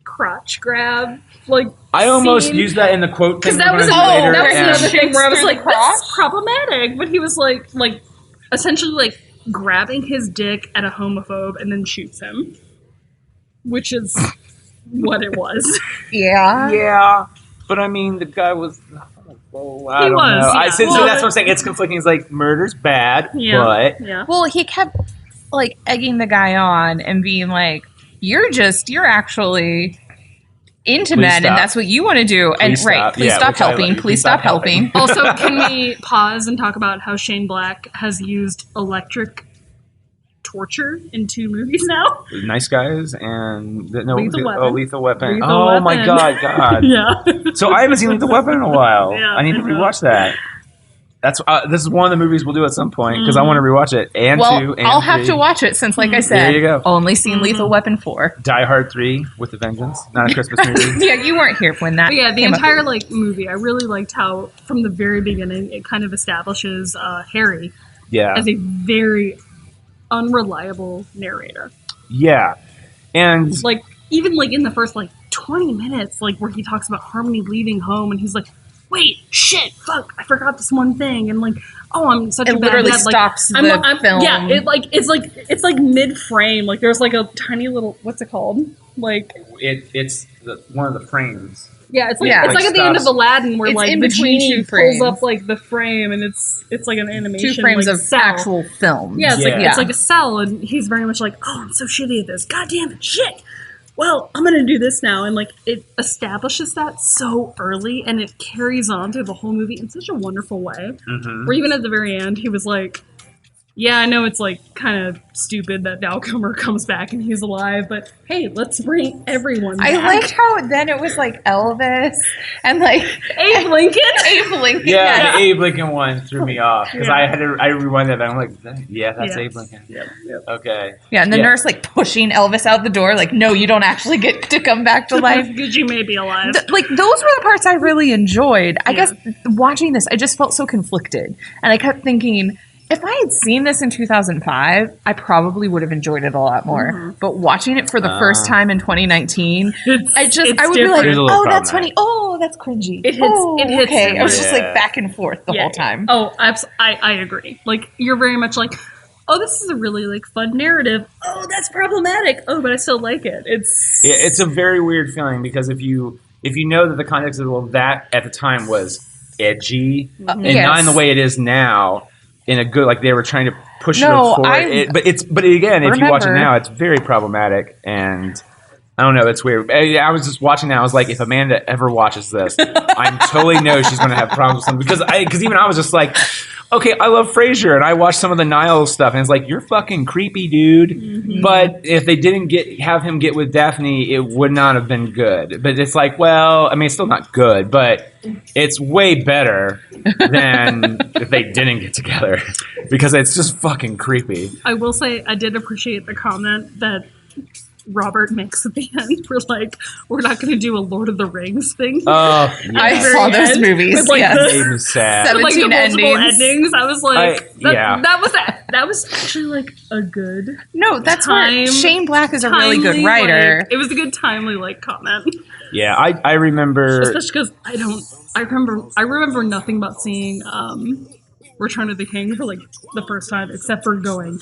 crotch grab? Like I almost used that in the quote thing. Because that was another thing where I was like, that's problematic. But he was like essentially like grabbing his dick at a homophobe and then shoots him, which is what it was. Yeah. But I mean, the guy was. So that's what I'm saying. It's conflicting. It's like murder's bad, but well, he kept like egging the guy on and being like, you're actually into men and that's what you want to do. Please stop helping. Please stop helping. Also, can we pause and talk about how Shane Black has used electric torture in 2 movies now? Nice Guys and Lethal Weapon. My God. Yeah. So I haven't seen Lethal Weapon in a while. Yeah, I need to rewatch that. That's this is one of the movies we'll do at some point because I want to rewatch it. And 2 and I'll 3. have to watch it since, like I said, there you go. Only seen Lethal Weapon 4. Die Hard 3 with a Vengeance, not a Christmas movie. Yeah, you weren't here when that. But yeah, the entire movie, I really liked how from the very beginning it kind of establishes Harry as a very unreliable narrator. Yeah, and like even like in the first 20 minutes, like where he talks about Harmony leaving home, and he's like, wait, shit, fuck, I forgot this one thing, and I'm such a bad dad. It literally stops the film. Yeah, it's like mid-frame. Like there's like a tiny little, what's it called? Like it's one of the frames. Yeah, it's like at the end of Aladdin where the genie pulls up the frame, and it's like an animation. 2 frames of cell. Actual film. Yeah, it's like a cell, and he's very much like, oh, I'm so shitty at this. God damn it, shit. Well, I'm going to do this now. And, it establishes that so early, and it carries on through the whole movie in such a wonderful way. Mm-hmm. Where even at the very end, he was like, Yeah, I know it's like kind of stupid that Val Kilmer comes back and he's alive, but hey, let's bring everyone back. I liked how then it was like Elvis and like Abe Lincoln. Abe Lincoln. Yeah, the Abe Lincoln one threw me off because I rewind that back. I'm like, that's Abe Lincoln. Yep. Okay. Yeah, and the nurse like pushing Elvis out the door, like, no, you don't actually get to come back to life. Because you may be alive. Like, those were the parts I really enjoyed. I guess watching this, I just felt so conflicted. And I kept thinking, if I had seen this in 2005, I probably would have enjoyed it a lot more. Mm-hmm. But watching it for the first time in 2019, I would different. be like, oh, that's funny. Oh, that's cringy. It hits. Okay. I was just like back and forth the whole time. Oh, I agree. Like, you're very much like, oh, this is a really like fun narrative. Oh, that's problematic. Oh, but I still like it. It's a very weird feeling because if you know that the context of that at the time was edgy and not in the way it is now. In a good, like they were trying to push it forward. But again, if you watch it now, it's very problematic, and I don't know, it's weird. I was just watching that, I was like, if Amanda ever watches this, I totally know she's going to have problems with something because even I was just like, okay, I love Frasier, and I watched some of the Niles stuff, and it's like, you're fucking creepy, dude. Mm-hmm. But if they didn't have him get with Daphne, it would not have been good. But it's like, well, I mean, it's still not good, but it's way better than if they didn't get together because it's just fucking creepy. I will say I did appreciate the comment that Robert makes at the end. We're like, we're not going to do a Lord of the Rings thing. Oh, yeah. I saw those movies. With like yes. Made me sad. 17 like the multiple endings. I was like, that was actually like a good. No, that's where Shane Black is a really good writer. Like, it was a good timely like comment. Yeah, I remember, especially because I remember nothing about seeing Return of the King for like the first time, except for going.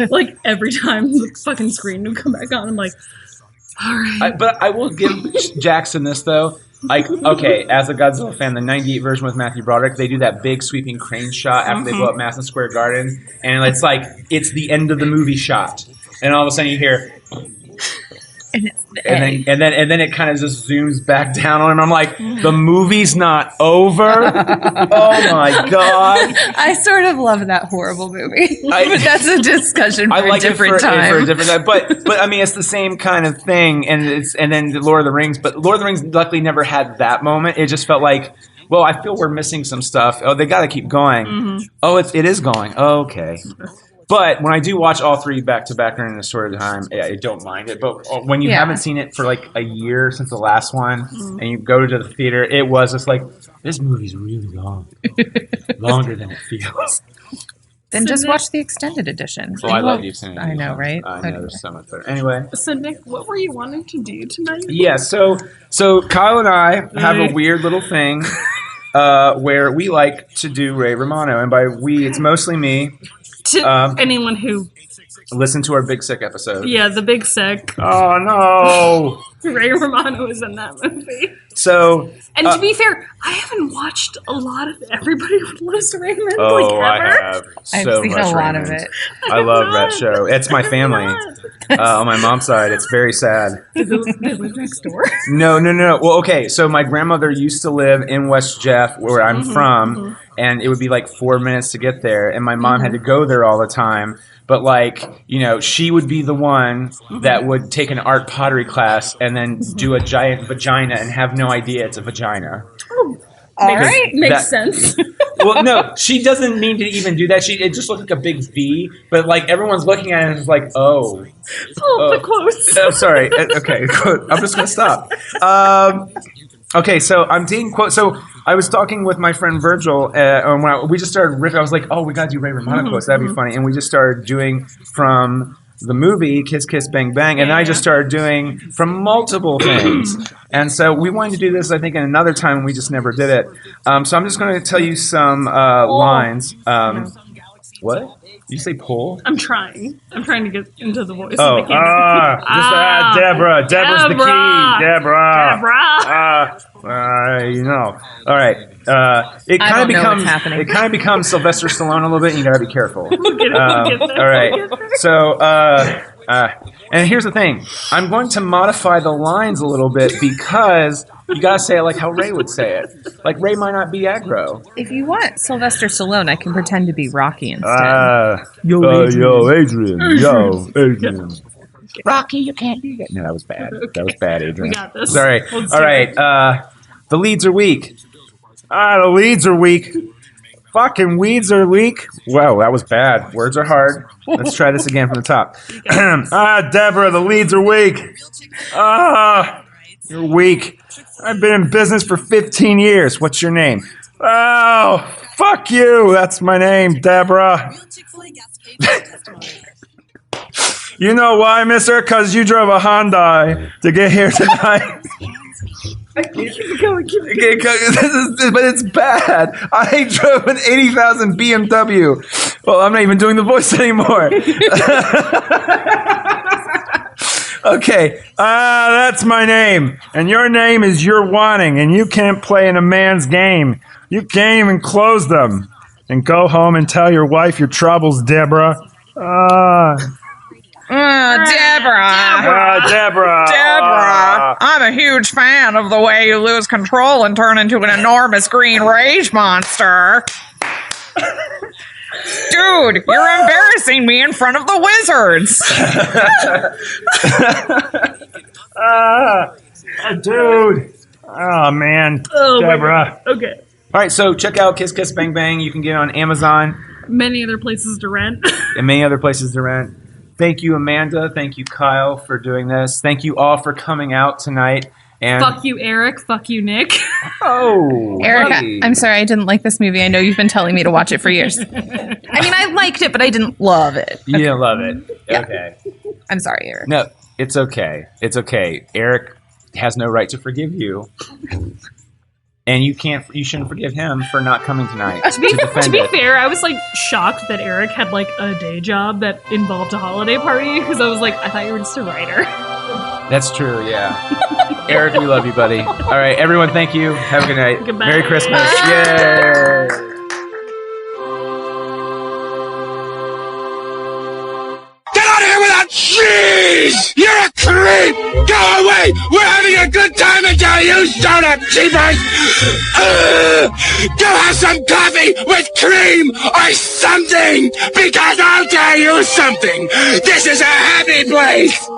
Like every time the fucking screen would come back on, I'm like, all right. But I will give Jackson this though. Like, okay, as a Godzilla fan, the '98 version with Matthew Broderick, they do that big sweeping crane shot after they blow up Madison Square Garden, and it's like it's the end of the movie shot, and all of a sudden you hear. And then it kind of just zooms back down on him. I'm like, the movie's not over. Oh my god! I sort of love that horrible movie, but that's a discussion for a different time. For a different time. But I mean, it's the same kind of thing, and then the Lord of the Rings. But Lord of the Rings luckily never had that moment. It just felt like, well, I feel we're missing some stuff. Oh, they got to keep going. Mm-hmm. Oh, it is going. Okay. But when I do watch all three back to back during a sort of time, I don't mind it. But when you haven't seen it for like a year since the last one, and you go to the theater, it was just like, this movie's really long, longer than it feels. Then just watch the extended edition. Well, I love the extended edition. I know, right? I know, there's so much better. Anyway. So, Nick, what were you wanting to do tonight? Yeah, so Kyle and I have a weird little thing where we like to do Ray Romano. And by we, it's mostly me. To anyone who listen to our Big Sick episode. Yeah, the Big Sick. Oh no! Ray Romano is in that movie. So, and to be fair, I haven't watched a lot of Everybody Loves Raymond. Oh, like, ever. I have. I've seen a lot of it. I love that show. It's my family. On my mom's side, it's very sad. They live next door? No. Well, okay. So my grandmother used to live in West Jeff, where I'm from, and it would be like 4 minutes to get there, and my mom had to go there all the time. But, like, you know, she would be the one that would take an art pottery class and then do a giant vagina and have no idea it's a vagina. Oh, all right. Makes sense. Well, no, she doesn't mean to even do that. It just looks like a big V, but, like, everyone's looking at it and it's like, oh. The quotes. Oh, sorry. Okay, I'm just going to stop. Okay, so I'm taking quotes. So I was talking with my friend Virgil, when we just started riffing. I was like, oh, we got to do Ray Romano quotes. That'd be funny. And we just started doing from the movie Kiss Kiss Bang Bang, and I just started doing from multiple things. And so we wanted to do this, I think, in another time, and we just never did it. So I'm just going to tell you some lines. What? Did you say pull? I'm trying to get into the voice. Oh, Deborah. Deborah's the key. Deborah. You know. All right. It kind of becomes Sylvester Stallone a little bit, and you gotta be careful. We'll get there. All right. So And here's the thing. I'm going to modify the lines a little bit because you gotta say it like how Ray would say it. Like, Ray might not be aggro. If you want Sylvester Stallone, I can pretend to be Rocky instead. Yo, Adrian. Rocky, you can't do that. No, that was bad. Okay. That was bad, Adrian. We got this. Sorry. Let's All do right. it. The leads are weak. The leads are weak. Fucking weeds are weak. Whoa, that was bad. Words are hard. Let's try this again from the top. Deborah, the leads are weak. You're weak. I've been in business for 15 years. What's your name? Oh, fuck you. That's my name, Deborah. You know why, mister? Because you drove a Hyundai to get here tonight. Keep it going. But it's bad. I drove an 80,000 BMW. Well, I'm not even doing the voice anymore. Okay, that's my name. And your name is You're Wanting, and you can't play in a man's game. You can't even close them. And go home and tell your wife your troubles, Deborah. Deborah, I'm a huge fan of the way you lose control and turn into an enormous green rage monster. Dude, you're embarrassing me in front of the wizards. Dude. Oh, man. Oh, Deborah. Okay. All right, so check out Kiss Kiss Bang Bang. You can get it on Amazon. Many other places to rent. And many other places to rent. Thank you, Amanda. Thank you, Kyle, for doing this. Thank you all for coming out tonight. And Fuck you, Eric. Fuck you, Nick. Oh, Erica, buddy. I'm sorry I didn't like this movie. I know you've been telling me to watch it for years. I mean, I liked it, but I didn't love it. You didn't love it. Yeah. Okay. I'm sorry, Eric. No, it's okay. It's okay. Eric has no right to forgive you. And you shouldn't forgive him for not coming tonight to defend To be it. fair, I was like shocked that Eric had like a day job that involved a holiday party because I was like, I thought you were just a writer. That's true, yeah. Eric, we love you, buddy. All right, everyone, thank you. Have a good night. Goodbye. Merry Christmas. Bye. Yay! Get out of here without cheese! You're a creep! Go away! We're having a good time until you showed up, cheapers! Go have some coffee with cream or something! Because I'll tell you something! This is a happy place!